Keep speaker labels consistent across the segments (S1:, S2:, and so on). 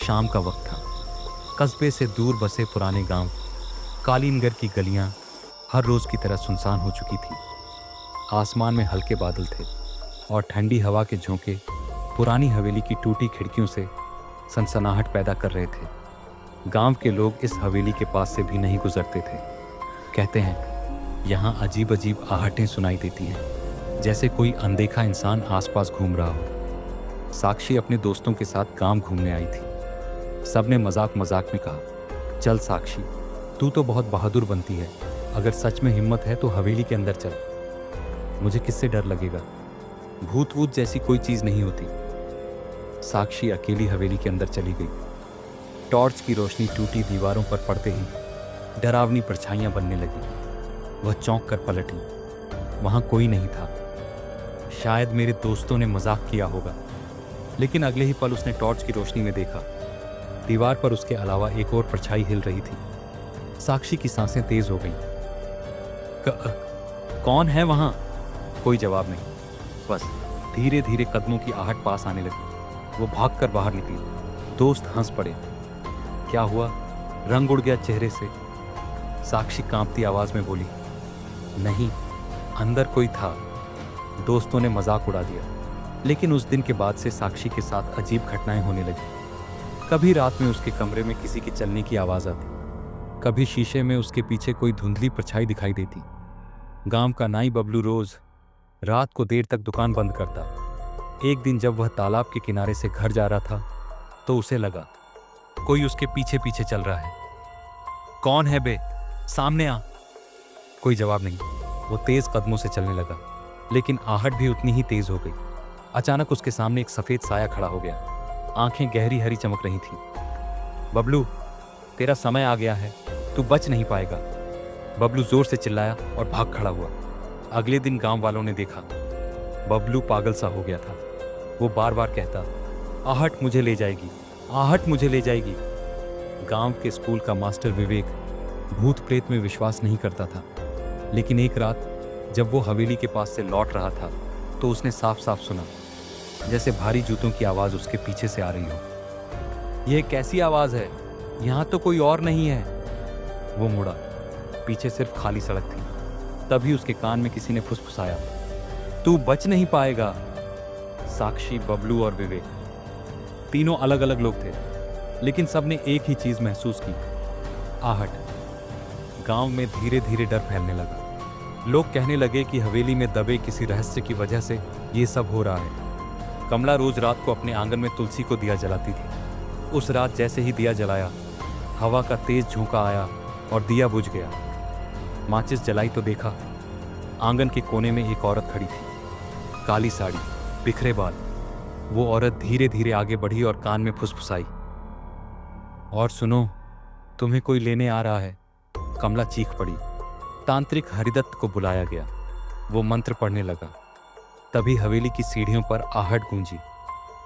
S1: शाम का वक्त था। कस्बे से दूर बसे पुराने गांव, कालीनगर की गलियां हर रोज की तरह सुनसान हो चुकी थी। आसमान में हल्के बादल थे और ठंडी हवा के झोंके पुरानी हवेली की टूटी खिड़कियों से सनसनाहट पैदा कर रहे थे। गांव के लोग इस हवेली के पास से भी नहीं गुजरते थे। कहते हैं यहाँ अजीब अजीब आहटें सुनाई देती हैं, जैसे कोई अनदेखा इंसान आसपास घूम रहा हो। साक्षी अपने दोस्तों के साथ गांव घूमने आई थी। सबने मजाक मजाक में कहा, चल साक्षी, तू तो बहुत बहादुर बनती है। अगर सच में हिम्मत है तो हवेली के अंदर चल। मुझे किससे डर लगेगा? भूत वूत जैसी कोई चीज नहीं होती। साक्षी अकेली हवेली के अंदर चली गई। टॉर्च की रोशनी टूटी दीवारों पर पड़ते ही डरावनी परछाइयां बनने लगी। वह चौंक कर पलटी। वहां कोई नहीं था। शायद मेरे दोस्तों ने मजाक किया होगा। लेकिन अगले ही पल उसने टॉर्च की रोशनी में देखा, दीवार पर उसके अलावा एक और परछाई हिल रही थी। साक्षी की सांसें तेज हो गईं। कौन है वहां? कोई जवाब नहीं। बस धीरे धीरे कदमों की आहट पास आने लगी। वो भागकर बाहर निकली। दोस्त हंस पड़े। क्या हुआ? रंग उड़ गया चेहरे से। साक्षी कांपती आवाज में बोली, नहीं, अंदर कोई था। दोस्तों ने मजाक उड़ा दिया। लेकिन उस दिन के बाद से साक्षी के साथ अजीब घटनाएं होने लगी। कभी रात में उसके कमरे में किसी के चलने की आवाज आती, कभी शीशे में उसके पीछे कोई धुंधली परछाई दिखाई देती। गांव का नाई बबलू रोज रात को देर तक दुकान बंद करता। एक दिन जब वह तालाब के किनारे से घर जा रहा था तो उसे लगा कोई उसके पीछे पीछे चल रहा है। कौन है बे? सामने आ। कोई जवाब नहीं। वो तेज कदमों से चलने लगा, लेकिन आहट भी उतनी ही तेज हो गई। अचानक उसके सामने एक सफेद साया खड़ा हो गया। आंखें गहरी हरी चमक रही थी। बबलू, तेरा समय आ गया है, तू बच नहीं पाएगा। बबलू जोर से चिल्लाया और भाग खड़ा हुआ। अगले दिन गांव वालों ने देखा, बबलू पागल सा हो गया था। वो बार बार कहता, आहट मुझे ले जाएगी, आहट मुझे ले जाएगी। गांव के स्कूल का मास्टर विवेक भूत प्रेत में विश्वास नहीं करता था। लेकिन एक रात जब वो हवेली के पास से लौट रहा था तो उसने साफ साफ सुना, जैसे भारी जूतों की आवाज उसके पीछे से आ रही हो। यह कैसी आवाज है? यहां तो कोई और नहीं है। वो मुड़ा। पीछे सिर्फ खाली सड़क थी। तभी उसके कान में किसी ने फुसफुसाया, तू बच नहीं पाएगा। साक्षी, बबलू और विवेक तीनों अलग अलग लोग थे, लेकिन सबने एक ही चीज महसूस की, आहट। गांव में धीरे धीरे डर फैलने लगा। लोग कहने लगे कि हवेली में दबे किसी रहस्य की वजह से ये सब हो रहा है। कमला रोज रात को अपने आंगन में तुलसी को दिया जलाती थी। उस रात जैसे ही दिया जलाया, हवा का तेज झोंका आया और दिया बुझ गया। माचिस जलाई तो देखा, आंगन के कोने में एक औरत खड़ी थी, काली साड़ी, बिखरे बाल। वो औरत धीरे धीरे आगे बढ़ी और कान में फुसफुसाई, और सुनो, तुम्हें कोई लेने आ रहा है। कमला चीख पड़ी। तांत्रिक हरिदत्त को बुलाया गया। वो मंत्र पढ़ने लगा। तभी हवेली की सीढ़ियों पर आहट गूंजी।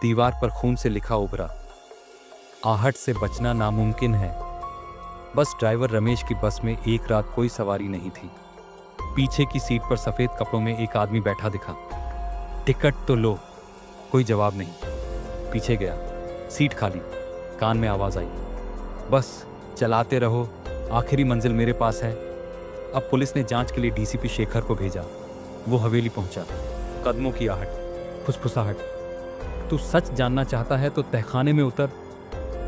S1: दीवार पर खून से लिखा उभरा, आहट से बचना नामुमकिन है। बस ड्राइवर रमेश की बस में एक रात कोई सवारी नहीं थी। पीछे की सीट पर सफेद कपड़ों में एक आदमी बैठा दिखा। टिकट तो लो। कोई जवाब नहीं। पीछे गया, सीट खाली। कान में आवाज आई, बस चलाते रहो, आखिरी मंजिल मेरे पास है। अब पुलिस ने जांच के लिए डीसीपी शेखर को भेजा। वो हवेली पहुंचा। कदमों की आहट, फुसफुसाहट। तू सच जानना चाहता है तो तहखाने में उतर।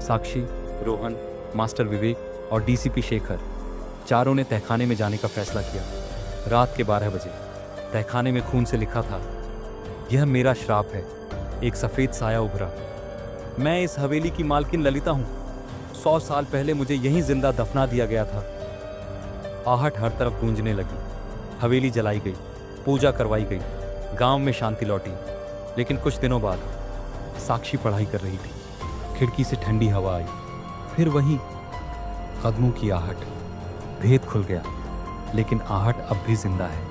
S1: साक्षी, रोहन, मास्टर विवेक और डीसीपी शेखर चारों ने तहखाने में जाने का फैसला किया। रात के 12 बजे तहखाने में खून से लिखा था, यह मेरा श्राप है। एक सफेद साया उभरा, मैं इस हवेली की मालकिन ललिता हूं। 100 साल पहले मुझे यहीं जिंदा दफना दिया गया था। आहट हर तरफ गूंजने लगी। हवेली जलाई गई, पूजा करवाई गई, गांव में शांति लौटी। लेकिन कुछ दिनों बाद साक्षी पढ़ाई कर रही थी। खिड़की से ठंडी हवा आई, फिर वही कदमों की आहट। भेद खुल गया, लेकिन आहट अब भी जिंदा है।